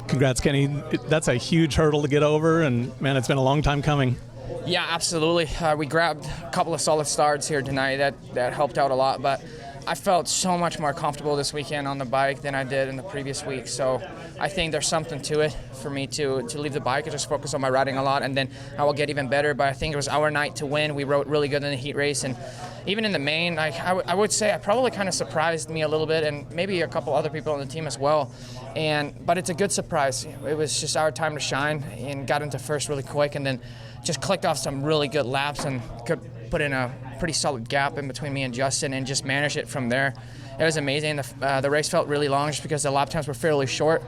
Congrats, Kenny. That's a huge hurdle to get over, and man, it's been a long time coming. Yeah, absolutely. We grabbed a couple of solid starts here tonight. That helped out a lot, but I felt so much more comfortable this weekend on the bike than I did in the previous week. So I think there's something to it for me to leave the bike and just focus on my riding a lot, and then I will get even better. But I think it was our night to win. We rode really good in the heat race, and even in the main, I would say I probably kind of surprised me a little bit, and maybe a couple other people on the team as well. But it's a good surprise. It was just our time to shine, and got into first really quick, and then just clicked off some really good laps and could put in a pretty solid gap in between me and Justin and just manage it from there. It was amazing. The race felt really long just because the lap times were fairly short.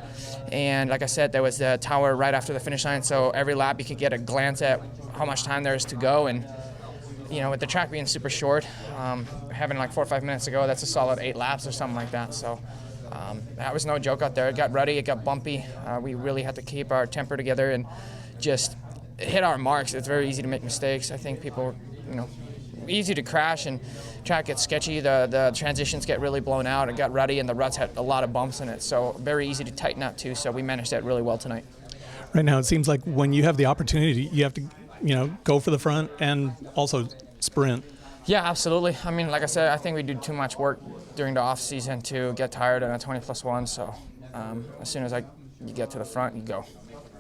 And like I said, there was the tower right after the finish line, so every lap you could get a glance at how much time there is to go. And with the track being super short, having like 4 or 5 minutes to go, that's a solid 8 laps or something like that. So that was no joke out there. It got ruddy, it got bumpy. We really had to keep our temper together and just hit our marks. It's very easy to make mistakes. I think people, easy to crash, and track gets sketchy. The transitions get really blown out. It got ruddy, and the ruts had a lot of bumps in it. So very easy to tighten up too. So we managed that really well tonight. Right now, it seems like when you have the opportunity, you have to, go for the front and also sprint. Yeah, absolutely. I mean, like I said, I think we do too much work during the off season to get tired in a 20+1. So as soon as you get to the front, you go.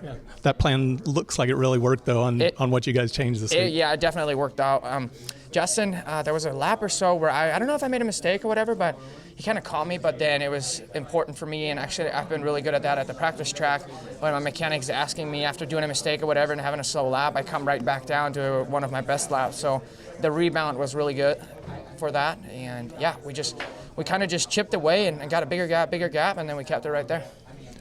Yeah. That plan looks like it really worked, though, on what you guys changed this week. Yeah, it definitely worked out. Justin, there was a lap or so where I don't know if I made a mistake or whatever, but he kind of caught me, but then it was important for me, and actually I've been really good at that at the practice track. When my mechanic's asking me after doing a mistake or whatever and having a slow lap, I come right back down to one of my best laps. So the rebound was really good for that, and yeah, we kind of just chipped away and got a bigger gap, and then we kept it right there.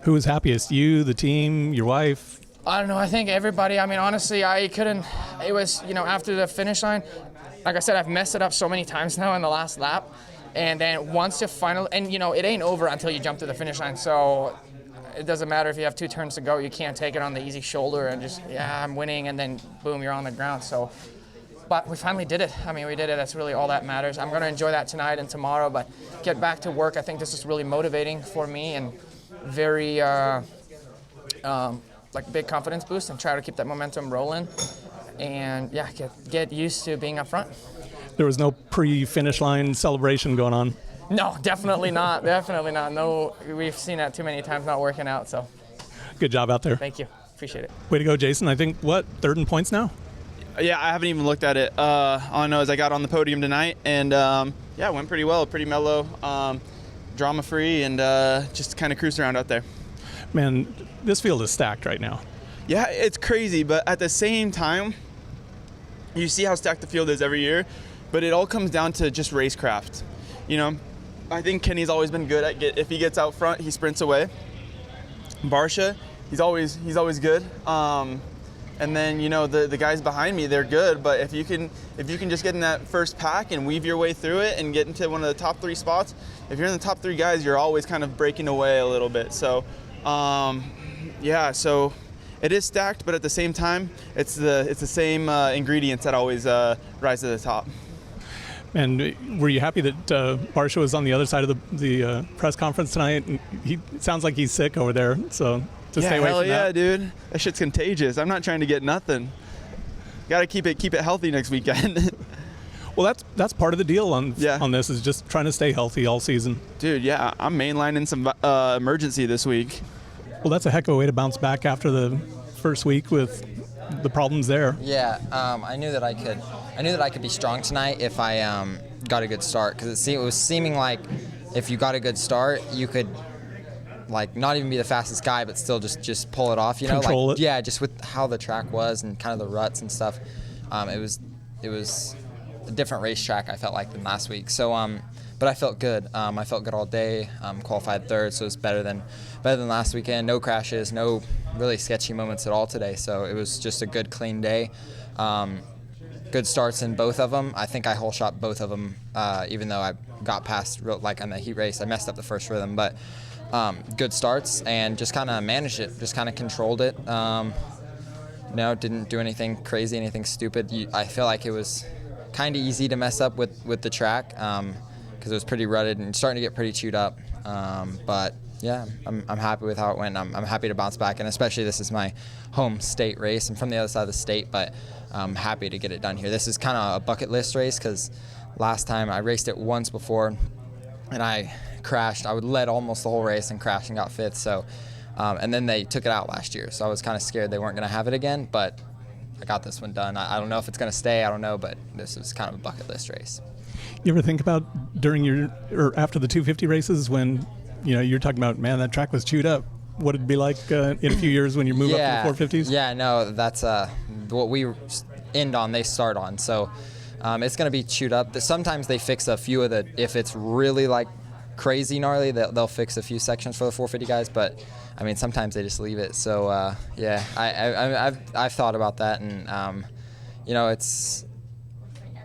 Who was happiest? You, the team, your wife? I don't know. I think everybody. I mean, honestly, I couldn't. It was, after the finish line, like I said, I've messed it up so many times now in the last lap. And then once you finally, and it ain't over until you jump to the finish line. So it doesn't matter if you have 2 turns to go. You can't take it on the easy shoulder and just, I'm winning, and then boom, you're on the ground. So, but we finally did it. I mean, we did it. That's really all that matters. I'm going to enjoy that tonight and tomorrow, but get back to work. I think this is really motivating for me and very big confidence boost, and try to keep that momentum rolling, and get used to being up front. There was no pre-finish line celebration going on? No, definitely not. Definitely not. No, we've seen that too many times not working out. So good job out there. Thank you. Appreciate it. Way to go, Jason. I think, third in points now? Yeah, I haven't even looked at it. All I know is I got on the podium tonight, and it went pretty well, pretty mellow, drama-free, and just kind of cruise around out there. Man, this field is stacked right now. Yeah, it's crazy, but at the same time, you see how stacked the field is every year, but it all comes down to just racecraft. I think Kenny's always been good at if he gets out front, he sprints away. Barsha, he's always good. And then the guys behind me, they're good, but if you can just get in that first pack and weave your way through it and get into one of the top 3 spots, if you're in the top 3 guys, you're always kind of breaking away a little bit. So so it is stacked, but at the same time, it's the same ingredients that always rise to the top. And were you happy that Barsha was on the other side of the press conference tonight? He sounds like he's sick over there, so to stay away hell from that. Yeah, dude. That shit's contagious. I'm not trying to get nothing. Got to keep it healthy next weekend. Well, that's part of the deal on this, is just trying to stay healthy all season. Dude, yeah, I'm mainlining some emergency this week. Well, that's a heck of a way to bounce back after the first week with the problems there. Yeah, I knew that I could be strong tonight if I got a good start, because it was seeming like if you got a good start, you could not even be the fastest guy, but still just pull it off. Control it. Yeah, just with how the track was and kind of the ruts and stuff. It was a different racetrack, I felt like, than last week. So, but I felt good. I felt good all day. Qualified third, so it was better than last weekend. No crashes, no really sketchy moments at all today. So it was just a good, clean day. Good starts in both of them. I think I hole shot both of them, even though I got past on the heat race. I messed up the first rhythm, but good starts and just kind of managed it. Just kind of controlled it. Didn't do anything crazy, anything stupid. I feel like it was kind of easy to mess up with the track. because it was pretty rutted and starting to get pretty chewed up. But yeah, I'm happy with how it went. I'm happy to bounce back, and especially this is my home state race. I'm from the other side of the state, but I'm happy to get it done here. This is kind of a bucket list race because last time I raced it once before, and I crashed. I led almost the whole race and crashed and got 5th. So, and then they took it out last year, so I was kind of scared they weren't going to have it again. But I got this one done. I don't know if it's going to stay. I don't know, but this is kind of a bucket list race. You ever think about during your or after the 250 races when you're talking about, man, that track was chewed up? What it'd be like in a few years when you move up to the 450s? Yeah, no, that's what we end on, they start on. So it's going to be chewed up. Sometimes they fix a few of if it's really like crazy gnarly, they'll fix a few sections for the 450 guys. But I mean, sometimes they just leave it. So yeah, I've thought about that, and it's.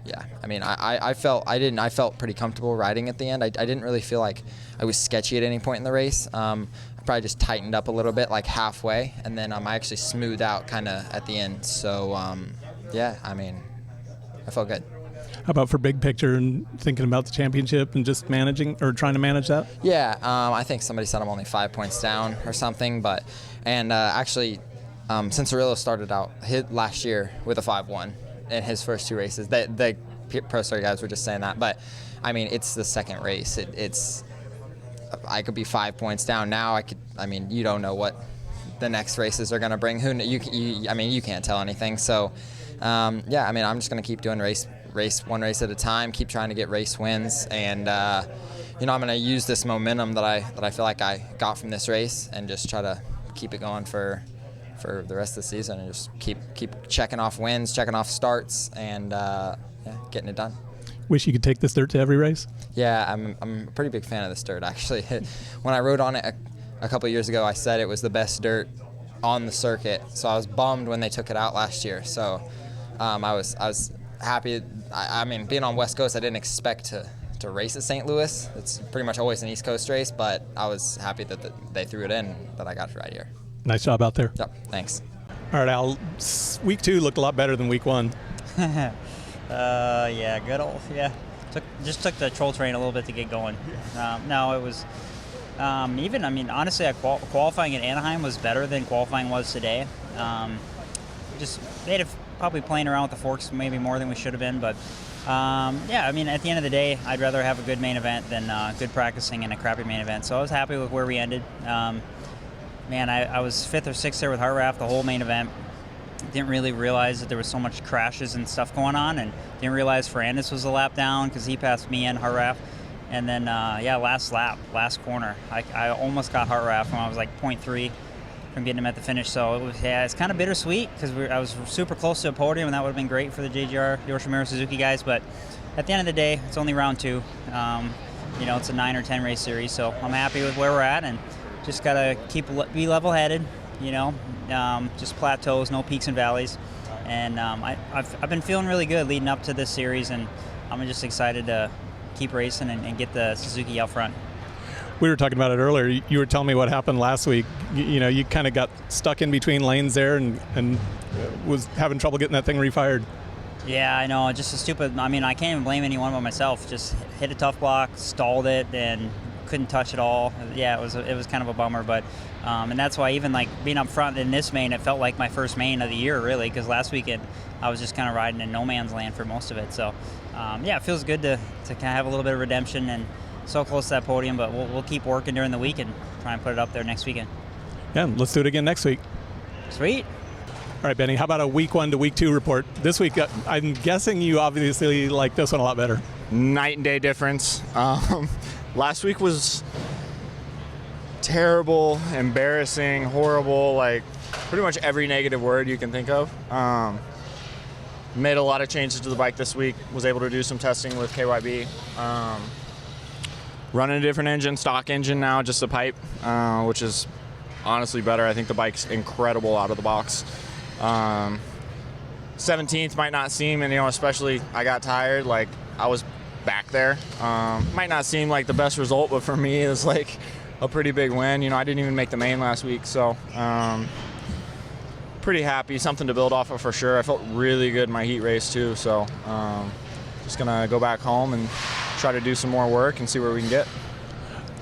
Yeah, I mean, I felt pretty comfortable riding at the end. I didn't really feel like I was sketchy at any point in the race. I probably just tightened up a little bit, like halfway, and then I actually smoothed out kind of at the end. So, yeah, I mean, I felt good. How about for big picture and thinking about the championship and just managing or trying to manage that? Yeah, I think somebody said I'm only 5 points down or something, actually, Cincerillo started out last year with a 5-1. In his first 2 races. The Pro Story guys were just saying that, but I mean, it's the second race. I could be 5 points down now. You don't know what the next races are going to bring. You can't tell anything. So, yeah, I mean, I'm just going to keep doing one race at a time, keep trying to get race wins, and I'm going to use this momentum that I feel like I got from this race and just try to keep it going for the rest of the season, and just keep checking off wins, checking off starts, and getting it done. Wish you could take this dirt to every race? Yeah, I'm a pretty big fan of this dirt, actually. When I rode on it a couple of years ago, I said it was the best dirt on the circuit, so I was bummed when they took it out last year. So I was happy. I mean, being on West Coast, I didn't expect to race at St. Louis. It's pretty much always an East Coast race, but I was happy that they threw it in, that I got to ride here. Nice job out there. Yep, thanks. All right, Al, week 2 looked a lot better than week 1. Yeah, good old, yeah. Just took the troll train a little bit to get going. No, it was, honestly, qualifying in Anaheim was better than qualifying was today. Just made it probably playing around with the forks maybe more than we should have been, but yeah, I mean, at the end of the day, I'd rather have a good main event than good practicing and a crappy main event. So I was happy with where we ended. Man, I was 5th or 6th there with Heart Raft the whole main event. Didn't really realize that there was so much crashes and stuff going on, and didn't realize Ferrandis was a lap down because he passed me and Heart Raft. And then, last lap, last corner, I almost got Heart Raft when I was like 0.3 from getting him at the finish. So it's kind of bittersweet because I was super close to a podium, and that would have been great for the JGR, Yoshimura Suzuki guys. But at the end of the day, it's only round 2. It's a 9 or 10 race series, so I'm happy with where we're at, and just gotta be level-headed, just plateaus, no peaks and valleys. And I've been feeling really good leading up to this series, and I'm just excited to keep racing and get the Suzuki out front. We were talking about it earlier. You were telling me what happened last week. You kind of got stuck in between lanes there and was having trouble getting that thing refired. Yeah, I know. Just a stupid. I can't even blame anyone but myself. Just hit a tough block, stalled it, and couldn't touch it all. Yeah, it was kind of a bummer, but and that's why even like being up front in this main, it felt like my first main of the year really, because last weekend I was just kind of riding in no man's land for most of it. So yeah, it feels good to kind of have a little bit of redemption and so close to that podium, but we'll keep working during the week and try and put it up there next weekend. Yeah, let's do it again next week. Sweet. All right, Benny, how about a week 1 to week 2 report? This week, I'm guessing you obviously like this one a lot better. Night and day difference. Last week was terrible, embarrassing, horrible, like pretty much every negative word you can think of. Made a lot of changes to the bike this week, was able to do some testing with KYB. Running a different engine, stock engine now, just a pipe, which is honestly better. I think the bike's incredible out of the box. 17th might not seem, and especially I got tired, like I was back there. Might not seem like the best result, but for me it's like a pretty big win. I didn't even make the main last week, so pretty happy, something to build off of for sure. I felt really good in my heat race too, so just gonna go back home and try try to do some more work and see where we can get.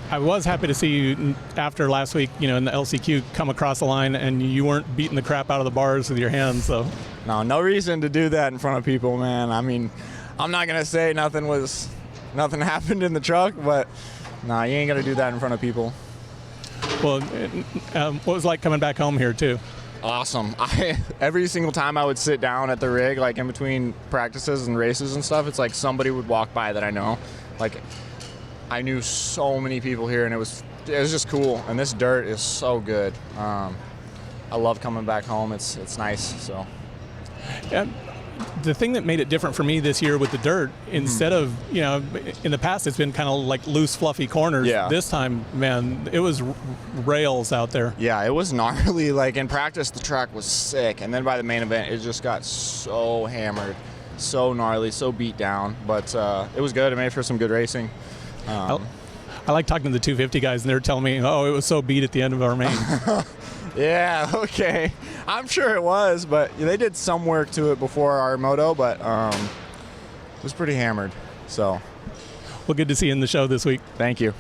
I was happy to see you after last week, in the LCQ, come across the line and you weren't beating the crap out of the bars with your hands. So No reason to do that in front of people, man. I mean, I'm not gonna say nothing happened in the truck, but you ain't gonna do that in front of people. Well, what was it like coming back home here too? Awesome. Every single time I would sit down at the rig, like in between practices and races and stuff, it's like somebody would walk by that I know. Like, I knew so many people here, and it was just cool. And this dirt is so good. I love coming back home. It's nice. So. Yeah. The thing that made it different for me this year with the dirt, instead of, in the past it's been kind of like loose, fluffy corners. Yeah. This time, man, it was rails out there. Yeah, it was gnarly. Like in practice, the track was sick, and then by the main event, it just got so hammered, so gnarly, so beat down. But it was good. It made for some good racing. I like talking to the 250 guys, and they're telling me, "Oh, it was so beat at the end of our main." Yeah, okay. I'm sure it was, but they did some work to it before our moto, but it was pretty hammered. So, well, good to see you in the show this week. Thank you.